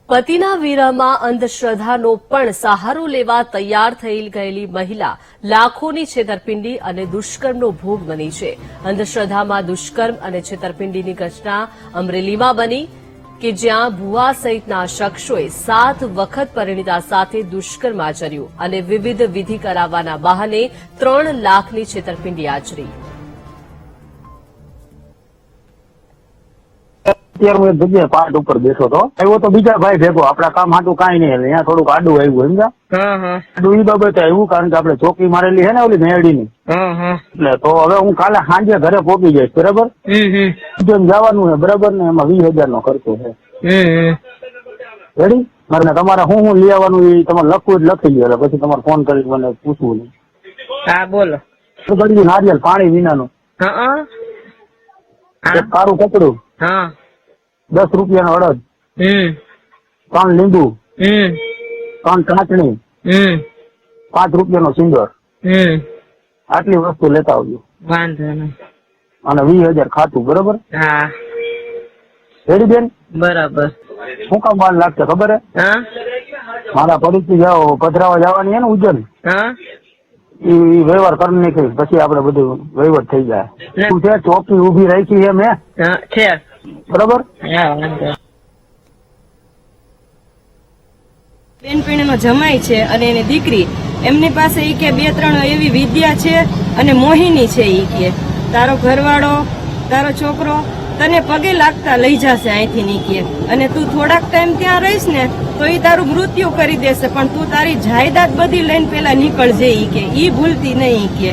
પતિના વિરહમાં અંધશ્રદ્ધાનો પણ સહારો લેવા તૈયાર થઈ ગયેલી મહિલા લાખોની છેતરપિંડી અને દુષ્કર્મનો ભોગ બની છે। અંધશ્રદ્ધામાં દુષ્કર્મ અને છેતરપિંડીની ઘટના અમરેલીમાં બની કે જ્યાં ભુવા સહિતના શખ્સોએ 7 વખત પરિણીતા સાથે દુષ્કર્મ આચર્યું અને વિવિધ વિધિ કરાવવાના બહાને 3 લાખની છેતરપિંડી આચરી। અત્યારે હું એક જગ્યાએ પાટ ઉપર બેઠો હતો, આવ્યો તો બીજા ભાઈ ભેગો, આપડા કામ હાટું કાંઈ નહીં, એટલે અહીંયા થોડુંક આડું આવ્યું, સમજ્યા? આડું ઈ બાબતે આવ્યું કારણ કે આપડે ચોકી મારેલી છે ને ઓલી મેળીની, એટલે તો હવે હું કાલે સાંજે ઘરે પહોંચી જઈશ, બરાબર? જવાનું છે, બરાબર ને? એમાં 20,000 નો ખર્ચો છે, રેડી? મારે તમારે હું લઈ આવવાનું એ તમારે લખવું જ લખી લો, પછી તમારે ફોન કરી મને પૂછવું નહીં। હા બોલો। ગળ્યું નારિયેલ પાણી વિનાનું, એક કારું કપડું, 10 રૂપિયાનો અડદ, 3 લીંબુ, 3 ચાટણી, 5 રૂપિયાનો સિંદર, આટલી વસ્તુ લેતા આવજો। વાંધો નહીં। અને 20,000 ખાતું, બરોબર? હા રેડી બેન? બરાબર। શું કામ વાર લાગશે ખબર હે? મારા પરિચય જાઓ પધરાવા જવાની છે ને ઉજ્જૈન, એ વ્યવહાર કરી નાખી, પછી આપડે બધું વહીવટ થઈ જાય। શું છે, ચોકી ઉભી રાખી છે મેં, બરોબર? બેનપણીનો જમાઈ છે અને એની દીકરી, એમની પાસે ઈ કે 2-3 એવી વિદ્યા છે અને મોહિની છે, ઈ કે તારો ઘરવાળો તારો છોકરો તને પગે લાગતા લઈ જશે અહીંથી નીકળે, અને તું થોડાક ટાઈમ ત્યાં રહીશ ને તો ઈ તારું મૃત્યુ કરી દેશે, પણ તું તારી જાયદાદ બધી લઈને પેલા નીકળજે, ઈ કે ઈ ભૂલતી નહીં કે।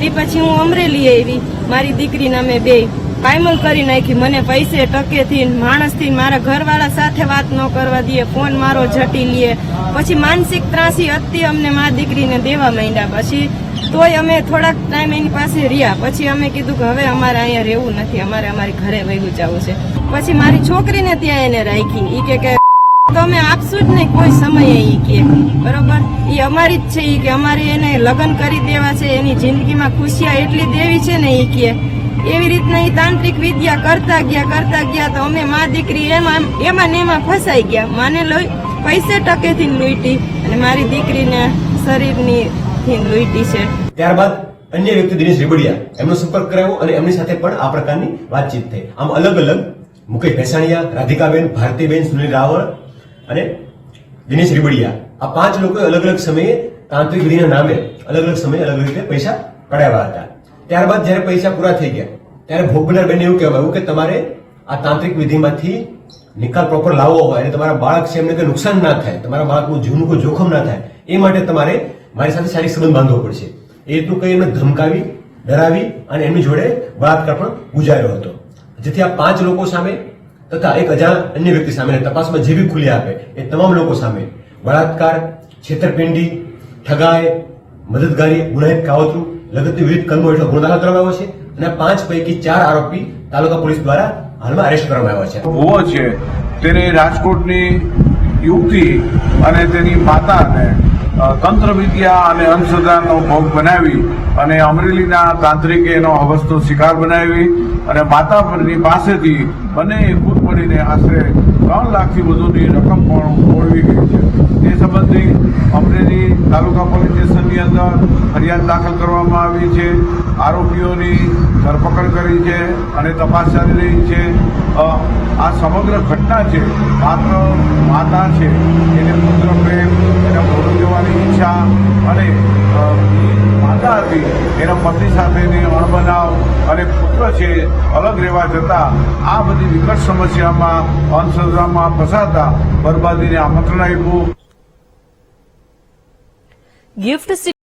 એ પછી હું અમરેલી આવી, મારી દીકરીને અમે બે પાયમલ કરી નાખી, મને પૈસે ટકેથી માણસથી મારા ઘરવાળા સાથે વાત ન કરવા દે, ફોન મારો ઝટી લે, પછી માનસિક ત્રાસી હતી અમને મારી દીકરીને દેવા માંડ્યા, પછી તોય અમે થોડાક ટાઈમ એની પાસે રહ્યા, પછી અમે કીધું કે હવે અમારે અહીંયા રહેવું નથી, અમારે અમારી ઘરે વહી જવું છે। પછી મારી છોકરીને ત્યાં એને રાખી, ઈ કે તો અમે આપશું જ નહીં કોઈ સમયે, ઈ કે બરોબર, ઈ અમારી જ છે, ઈ કે અમારે એને લગ્ન કરી દેવા છે, એની જિંદગીમાં ખુશિયા એટલી દેવી છે ને, ઈ કે એવી રીતના એ તાંત્રિક વિદ્યા કરતા ગયા તો અમે મા દીકરી એમાં ને એમાં ફસાઈ ગયા, માને પૈસે ટકેથી લૂંટી અને મારી દીકરીને શરીરની લૂંટી છે। ત્યારબાદ અન્ય વ્યક્તિ દિનેશ રીબડિયા એમનો સંપર્ક કરાયો અને એમની સાથે પણ આ પ્રકારની વાતચીત થઈ। આમ અલગ અલગ મુકેશ ભેસાણીયા, રાધિકાબેન, ભારતીબેન, સુનિલ રાવળ અને દિનેશ રીબડિયા, આ 5 લોકોએ અલગ અલગ સમયે તાંત્રિક વિધિના નામે અલગ અલગ સમયે અલગ રીતે પૈસા પડાવ્યા હતા। ત્યારબાદ જયારે પૈસા પૂરા થઈ ગયા ત્યારે ભોગ બનનાર બેનને એવું કહેવાયું કે તમારે આ તાંત્રિક વિધિમાંથી નિકાલ પ્રોપર લાવવો હોય અને તમારા બાળક છે એમને કોઈ નુકસાન ના થાય, તમારા બાળકનું જીવનું કોઈ જોખમ ના થાય, એ માટે તમારે મારી સાથે શારીરિક સંબંધ બાંધવો પડશે, એ રીતનું કઈ એમને ધમકાવી, ડરાવી અને એમની જોડે બળાત્કાર પણ ગુજાર્યો હતો, જેથી આ 5 લોકો સામે તથા એક અન્ય વ્યક્તિ સામે તપાસમાં જે બી ખુલી આપે એ તમામ લોકો સામે બળાત્કાર, છેતરપિંડી, ઠગાઈ, મદદગારી, ગુનાહિત કાવતરું, લગતની વિવિધ કલમો હેઠળ ગુનો દાખલ કરવામાં આવ્યો છે અને 5 પૈકી 4 આરોપી તાલુકા પોલીસ દ્વારા હાલમાં અરેસ્ટ કરવામાં આવ્યા છે। ભુવો છે તેને રાજકોટની યુવતી અને તેની માતાને તંત્ર વિદ્યા અને અંધશ્રદ્ધાનો ભોગ બનાવી અને અમરેલીના તાંત્રિકે એનો હવસનો શિકાર બનાવી અને માતાની પાસેથી બંને એકૂટ મળીને આશરે 3 લાખથી વધુની રકમ પણ ઓળવી ગઈ છે। તે સંબંધી અમરેલી તાલુકા પોલીસ સ્ટેશનની અંદર ફરિયાદ દાખલ કરવામાં આવી છે, આરોપીઓની ધરપકડ કરી છે અને તપાસ ચાલી રહી છે। આ સમગ્ર ઘટના છે માત્ર માતા છે એને પુત્ર પ્રેમ, એના મોઢું જોવાની ઈચ્છા અને માતા હતી એના પતિ સાથેની અણબનાવ અને પુત્ર છે અલગ રહેવા છતાં આ બધી વિકટ સમસ્યામાં અંધશ્રદ્ધામાં ફસાતા બરબાદીને આમંત્રણ આપ્યું। ગિફ્ટ